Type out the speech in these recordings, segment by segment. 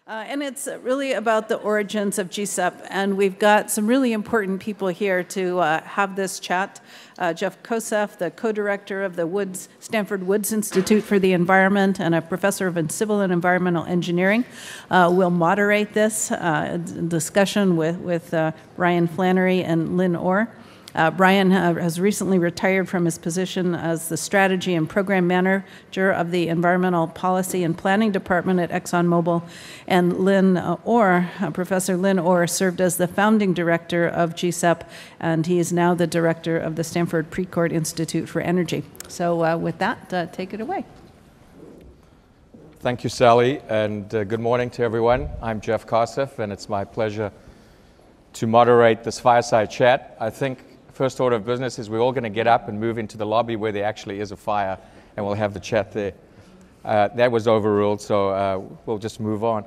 And it's really about the origins of GCEP, and we've got some really important people here to have this chat. Jeff Kosef, the co-director of the Stanford Woods Institute for the Environment and a professor of civil and environmental engineering, will moderate this discussion with Brian Flannery and Lynn Orr. Brian has recently retired from his position as the Strategy and Program Manager of the Environmental Policy and Planning Department at ExxonMobil, and Lynn Orr, Professor Lynn Orr, served as the founding director of GCEP, and he is now the director of the Stanford Precourt Institute for Energy. So with that, take it away. Thank you, Sally, and good morning to everyone. I'm Jeff Kosef, and it's my pleasure to moderate this fireside chat. I think first order of business is we're all going to get up and move into the lobby where there actually is a fire, and we'll have the chat there. That was overruled, so we'll just move on.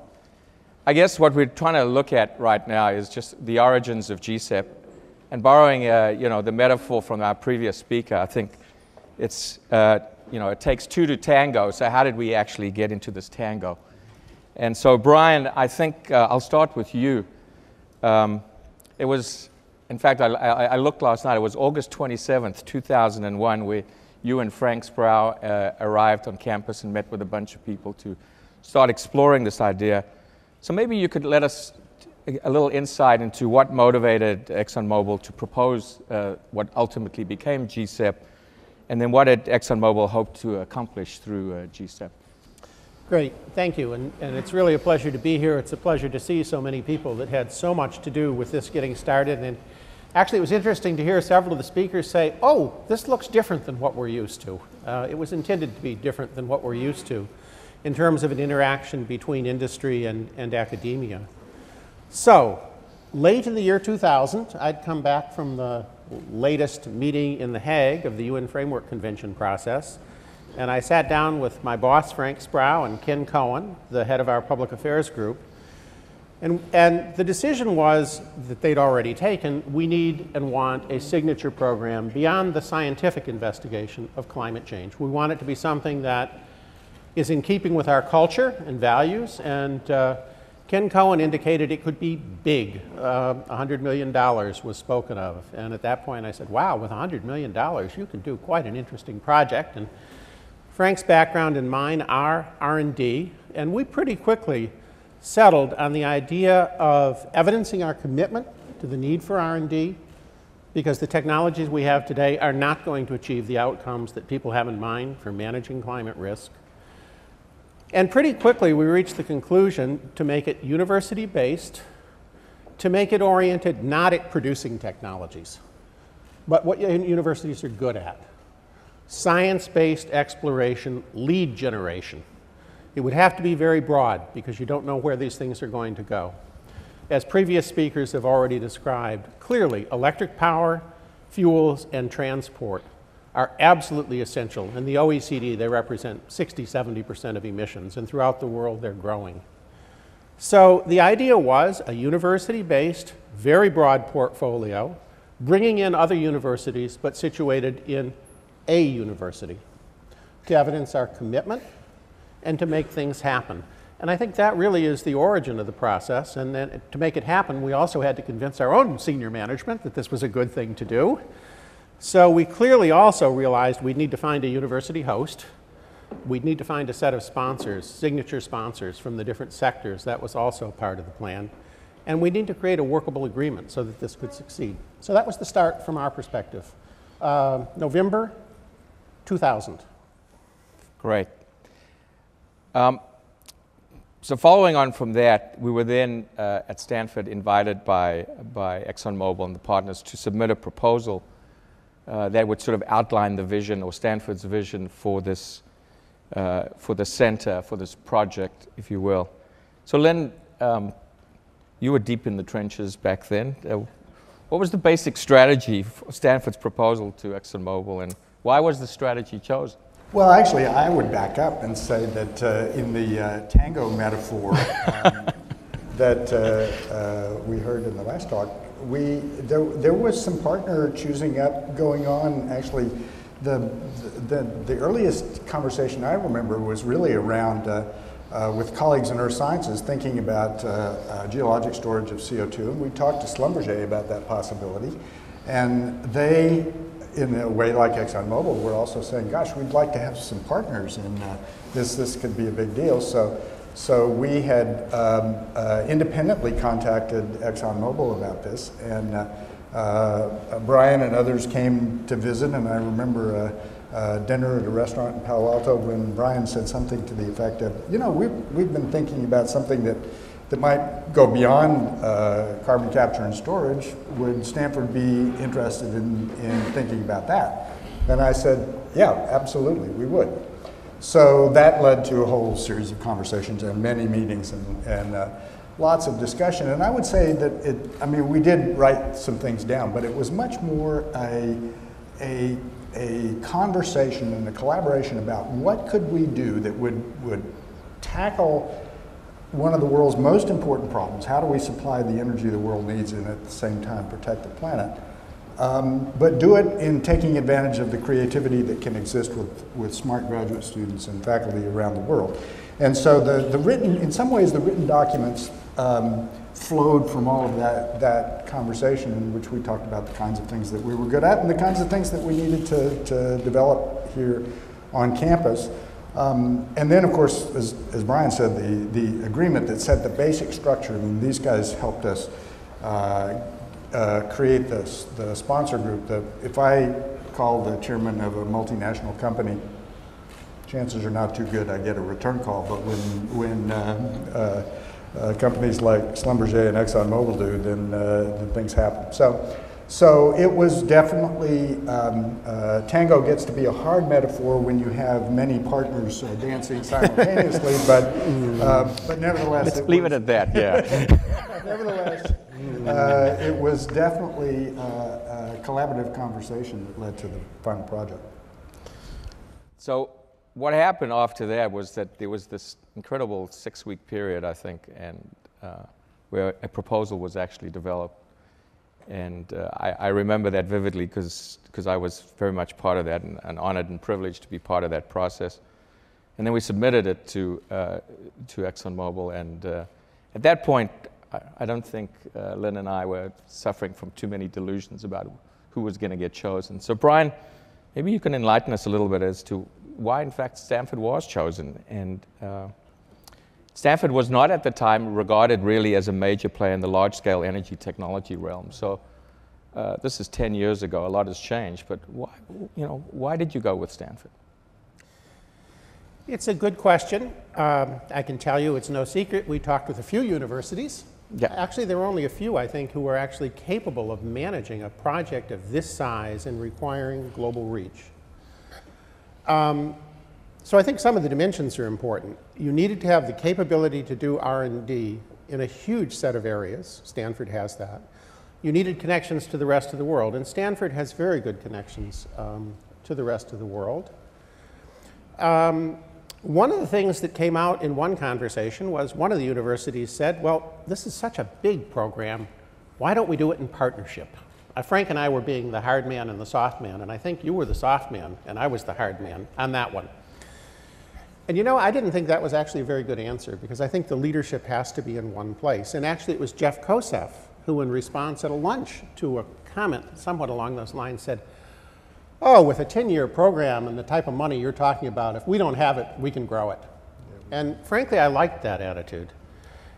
I guess what we're trying to look at right now is just the origins of GCEP, and borrowing the metaphor from our previous speaker, I think it's it takes two to tango. So how did we actually get into this tango? And so Brian, I think I'll start with you. It was. In fact, I looked last night. It was August 27th, 2001, where you and Frank Sproul arrived on campus and met with a bunch of people to start exploring this idea. So maybe you could let us a little insight into what motivated ExxonMobil to propose what ultimately became GCEP, and then what did ExxonMobil hope to accomplish through GCEP? Great, thank you, and it's really a pleasure to be here. It's a pleasure to see so many people that had so much to do with this getting started. And actually, it was interesting to hear several of the speakers say, oh, this looks different than what we're used to. It was intended to be different than what we're used to in terms of an interaction between industry and academia. So, late in the year 2000, I'd come back from the latest meeting in The Hague of the UN Framework Convention process, and I sat down with my boss, Frank Sproul, and Ken Cohen, the head of our public affairs group. And the decision was that they'd already taken, we need and want a signature program beyond the scientific investigation of climate change. We want it to be something that is in keeping with our culture and values. And Ken Cohen indicated it could be big. $100 million was spoken of. And at that point I said, wow, with $100 million, you can do quite an interesting project. And Frank's background and mine are R&D, and we pretty quickly settled on the idea of evidencing our commitment to the need for R&D, because the technologies we have today are not going to achieve the outcomes that people have in mind for managing climate risk. And pretty quickly we reached the conclusion to make it university-based, to make it oriented not at producing technologies, but what universities are good at. Science-based exploration, lead generation. It would have to be very broad because you don't know where these things are going to go. As previous speakers have already described, clearly electric power, fuels, and transport are absolutely essential. In the OECD, they represent 60–70% of emissions, and throughout the world they're growing. So the idea was a university-based, very broad portfolio, bringing in other universities, but situated in a university, to evidence our commitment and to make things happen. And I think that really is the origin of the process. And then to make it happen, we also had to convince our own senior management that this was a good thing to do. So we clearly also realized we'd need to find a university host. We'd need to find a set of sponsors, signature sponsors from the different sectors. That was also part of the plan. And we need to create a workable agreement so that this could succeed. So that was the start from our perspective. November 2000. Great. So following on from that, we were then at Stanford invited by ExxonMobil and the partners to submit a proposal that would sort of outline the vision, or Stanford's vision, for this, for the center, for this project, if you will. So Lynn, you were deep in the trenches back then. What was the basic strategy for Stanford's proposal to ExxonMobil, and why was the strategy chosen? Well, actually, I would back up and say that in the tango metaphor that we heard in the last talk, there was some partner choosing up going on. Actually, the earliest conversation I remember was really around with colleagues in earth sciences thinking about geologic storage of CO2, and we talked to Schlumberger about that possibility. And they, in a way like ExxonMobil, were also saying, gosh, we'd like to have some partners in this. This could be a big deal. So we had independently contacted ExxonMobil about this, and Brian and others came to visit, and I remember dinner at a restaurant in Palo Alto when Brian said something to the effect of, you know, we've been thinking about something that might go beyond carbon capture and storage. Would Stanford be interested in thinking about that? And I said, yeah, absolutely, we would. So that led to a whole series of conversations and many meetings and lots of discussion. And I would say that I mean, we did write some things down, but it was much more a conversation and a collaboration about what could we do that would tackle one of the world's most important problems. How do we supply the energy the world needs and at the same time protect the planet? But do it in taking advantage of the creativity that can exist with smart graduate students and faculty around the world. And so the written, in some ways, the written documents flowed from all of that conversation in which we talked about the kinds of things that we were good at and the kinds of things that we needed to develop here on campus. And then, of course, as Brian said, the agreement that set the basic structure, I mean, these guys helped us create the sponsor group. If I call the chairman of a multinational company, chances are not too good I get a return call, but when companies like Schlumberger and ExxonMobil do, then things happen. So it was definitely, tango gets to be a hard metaphor when you have many partners dancing simultaneously, but nevertheless. Let's leave it at that, yeah. Nevertheless, it was definitely a collaborative conversation that led to the final project. So what happened after that was that there was this incredible 6-week period, I think, and where a proposal was actually developed. And I remember that vividly because I was very much part of that and honored and privileged to be part of that process. And then we submitted it to ExxonMobil, and at that point, I don't think Lynn and I were suffering from too many delusions about who was going to get chosen. So Brian, maybe you can enlighten us a little bit as to why, in fact, Stanford was chosen. And Stanford was not at the time regarded really as a major player in the large-scale energy technology realm. So this is 10 years ago. A lot has changed. But why did you go with Stanford? It's a good question. I can tell you it's no secret. We talked with a few universities. Yeah. Actually, there were only a few, I think, who were actually capable of managing a project of this size and requiring global reach. So I think some of the dimensions are important. You needed to have the capability to do R&D in a huge set of areas. Stanford has that. You needed connections to the rest of the world, and Stanford has very good connections to the rest of the world. One of the things that came out in one conversation was one of the universities said, well, this is such a big program, why don't we do it in partnership? Frank and I were being the hard man and the soft man, and I think you were the soft man, and I was the hard man on that one. And you know, I didn't think that was actually a very good answer, because I think the leadership has to be in one place. And actually, it was Jeff Kosef who, in response at a lunch to a comment somewhat along those lines, said, oh, with a 10-year program and the type of money you're talking about, if we don't have it, we can grow it. And frankly, I liked that attitude.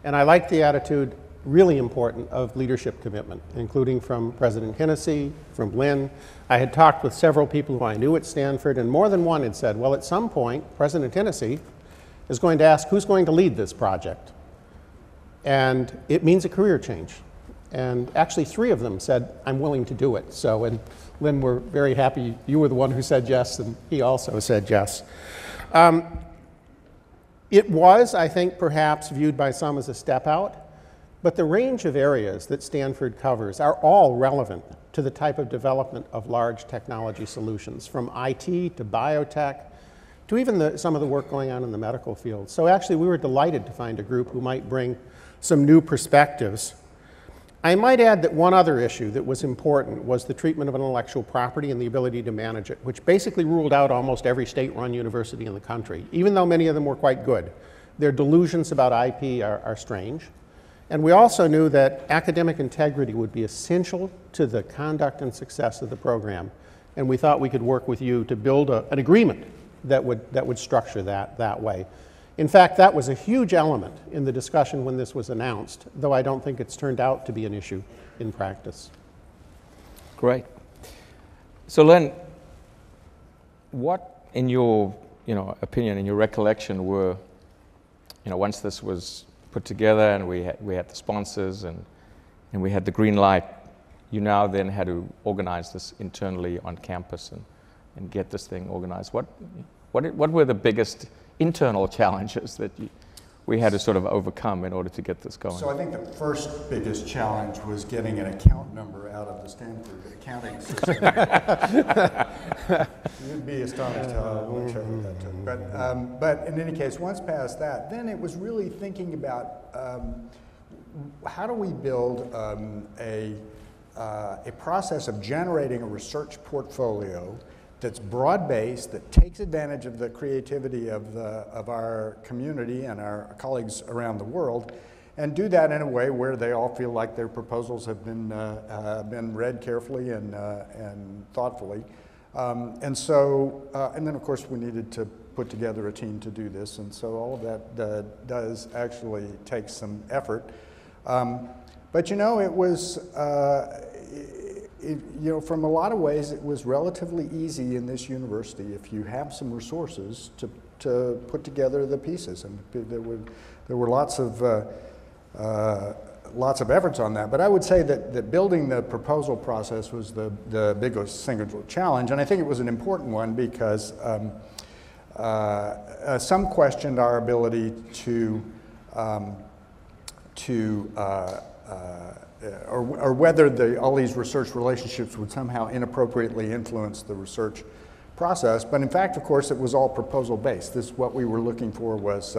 And I liked the attitude, really important, of leadership commitment, including from President Hennessy, from Lynn. I had talked with several people who I knew at Stanford, and more than one had said, well, at some point, President Hennessy is going to ask, who's going to lead this project? And it means a career change. And actually, 3 of them said, I'm willing to do it. So, and Lynn, we're very happy you were the one who said yes, and he also said yes. It was, I think, perhaps viewed by some as a step out, but the range of areas that Stanford covers are all relevant to the type of development of large technology solutions, from IT to biotech to even some of the work going on in the medical field. So actually, we were delighted to find a group who might bring some new perspectives. I might add that one other issue that was important was the treatment of intellectual property and the ability to manage it, which basically ruled out almost every state-run university in the country, even though many of them were quite good. Their delusions about IP are strange. And we also knew that academic integrity would be essential to the conduct and success of the program. And we thought we could work with you to build an agreement that would structure that way. In fact, that was a huge element in the discussion when this was announced, though I don't think it's turned out to be an issue in practice. Great. So Lynn, what in your opinion, in your recollection were, once this was put together and we had the sponsors and we had the green light, you now then had to organize this internally on campus and get this thing organized. What were the biggest internal challenges that we had to sort of overcome in order to get this going? So I think the first biggest challenge was getting an account number out of the Stanford accounting system. You'd be astonished how much effort that took. But in any case, once past that, then it was really thinking about how do we build a process of generating a research portfolio that's broad-based, that takes advantage of the creativity of our community and our colleagues around the world, and do that in a way where they all feel like their proposals have been read carefully and thoughtfully. And then of course we needed to put together a team to do this, and so all of that does actually take some effort. But it was, from a lot of ways, it was relatively easy in this university if you have some resources to put together the pieces. And there were lots of efforts on that. But I would say that building the proposal process was the biggest single challenge, and I think it was an important one because some questioned our ability or whether all these research relationships would somehow inappropriately influence the research process. But in fact, of course, it was all proposal-based. What we were looking for was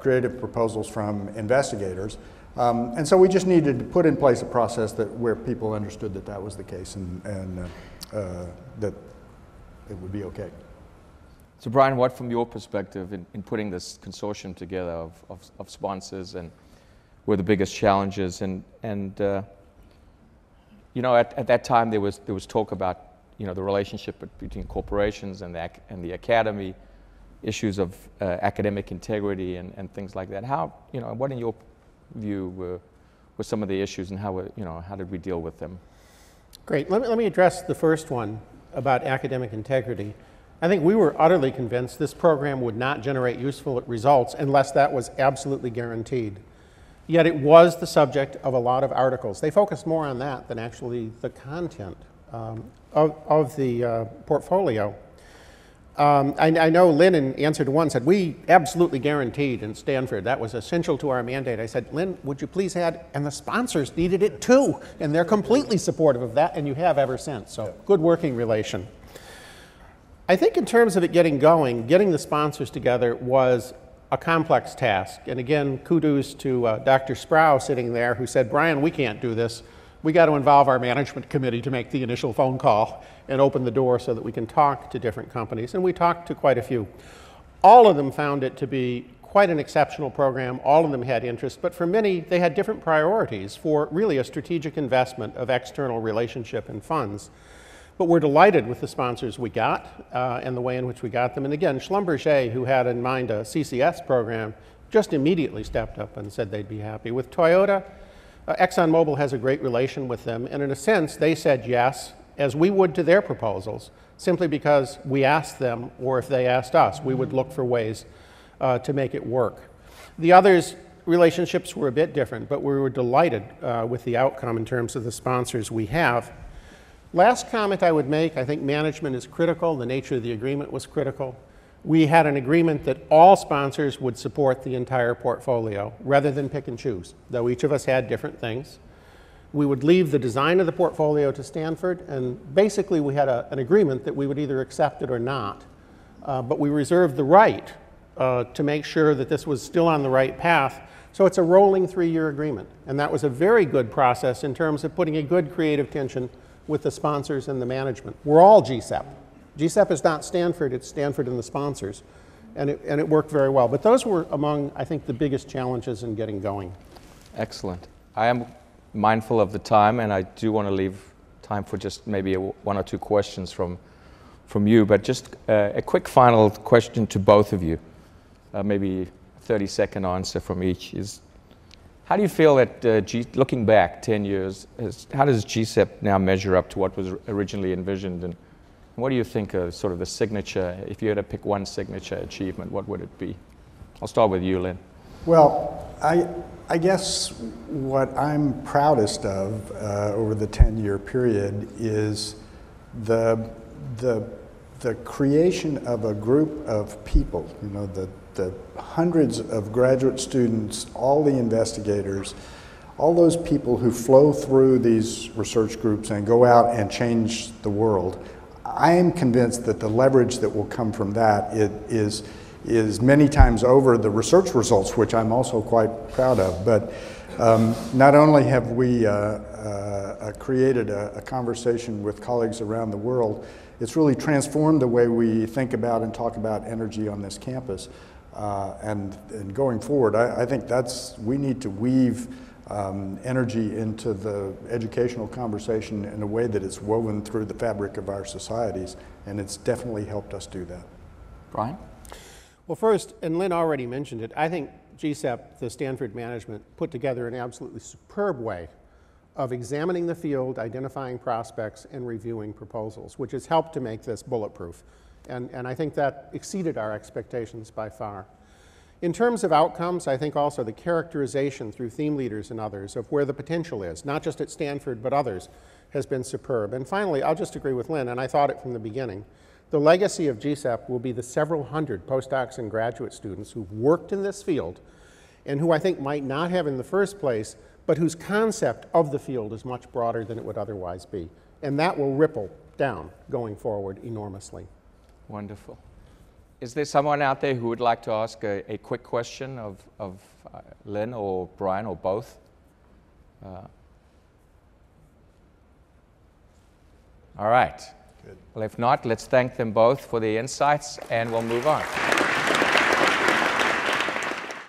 creative proposals from investigators. And so we just needed to put in place a process where people understood that was the case and that it would be okay. So Brian, what from your perspective in putting this consortium together of sponsors and were the biggest challenges, and at that time there was talk about the relationship between corporations and the academy, issues of academic integrity and things like that. How what in your view were some of the issues, and how did we deal with them? Great. Let me address the first one about academic integrity. I think we were utterly convinced this program would not generate useful results unless that was absolutely guaranteed. Yet it was the subject of a lot of articles. They focused more on that than actually the content of the portfolio. I know Lynn, in answer to one, said, we absolutely guaranteed in Stanford. That was essential to our mandate. I said, Lynn, would you please add, and the sponsors needed it too, and they're completely supportive of that, and you have ever since. So good working relation. I think in terms of it getting going, getting the sponsors together was a complex task. And again, kudos to Dr. Sproul sitting there, who said, Brian, we can't do this. We got to involve our management committee to make the initial phone call and open the door so that we can talk to different companies. And we talked to quite a few. All of them found it to be quite an exceptional program. All of them had interest, but for many, they had different priorities for really a strategic investment of external relationship and funds. But we're delighted with the sponsors we got and the way in which we got them. And again, Schlumberger, who had in mind a CCS program, just immediately stepped up and said they'd be happy. With Toyota, ExxonMobil has a great relation with them, and in a sense, they said yes, as we would to their proposals, simply because we asked them, or if they asked us, we would look for ways to make it work. The others' relationships were a bit different, but we were delighted with the outcome in terms of the sponsors we have. Last comment I would make, I think management is critical. The nature of the agreement was critical. We had an agreement that all sponsors would support the entire portfolio rather than pick and choose, though each of us had different things. We would leave the design of the portfolio to Stanford, and basically we had an agreement that we would either accept it or not. But we reserved the right to make sure that this was still on the right path. So it's a rolling 3-year agreement, and that was a very good process in terms of putting a good creative tension with the sponsors and the management. We're all GCEP. GCEP is not Stanford, it's Stanford and the sponsors. and it worked very well. But those were among, I think, the biggest challenges in getting going. Excellent. I am mindful of the time, and I do want to leave time for just maybe one or two questions from you. But just a quick final question to both of you, maybe a 30-second answer from each is, how do you feel that, looking back 10 years, how does GCEP now measure up to what was originally envisioned? And what do you think of sort of the signature, if you had to pick one signature achievement, what would it be? I'll start with you, Lynn. Well, I guess what I'm proudest of over the 10-year period is the creation of a group of people, you know, the hundreds of graduate students, all the investigators, all those people who flow through these research groups and go out and change the world. I am convinced that the leverage that will come from that is many times over the research results, which I'm also quite proud of. But not only have we created a conversation with colleagues around the world, it's really transformed the way we think about and talk about energy on this campus. And going forward, I think we need to weave energy into the educational conversation in a way that it's woven through the fabric of our societies, and it's definitely helped us do that. Brian? Well, first, and Lynn already mentioned it, I think GCEP, the Stanford management, put together an absolutely superb way of examining the field, identifying prospects, and reviewing proposals, which has helped to make this bulletproof. And I think that exceeded our expectations by far. In terms of outcomes, I think also the characterization through theme leaders and others of where the potential is, not just at Stanford, but others, has been superb. And finally, I'll just agree with Lynn, and I thought it from the beginning. The legacy of GCEP will be the several hundred postdocs and graduate students who've worked in this field and who I think might not have in the first place, but whose concept of the field is much broader than it would otherwise be. And that will ripple down going forward enormously. Wonderful. Is there someone out there who would like to ask a quick question of Lynn or Brian or both? All right. Good. Well, if not, let's thank them both for the insights, and we'll move on.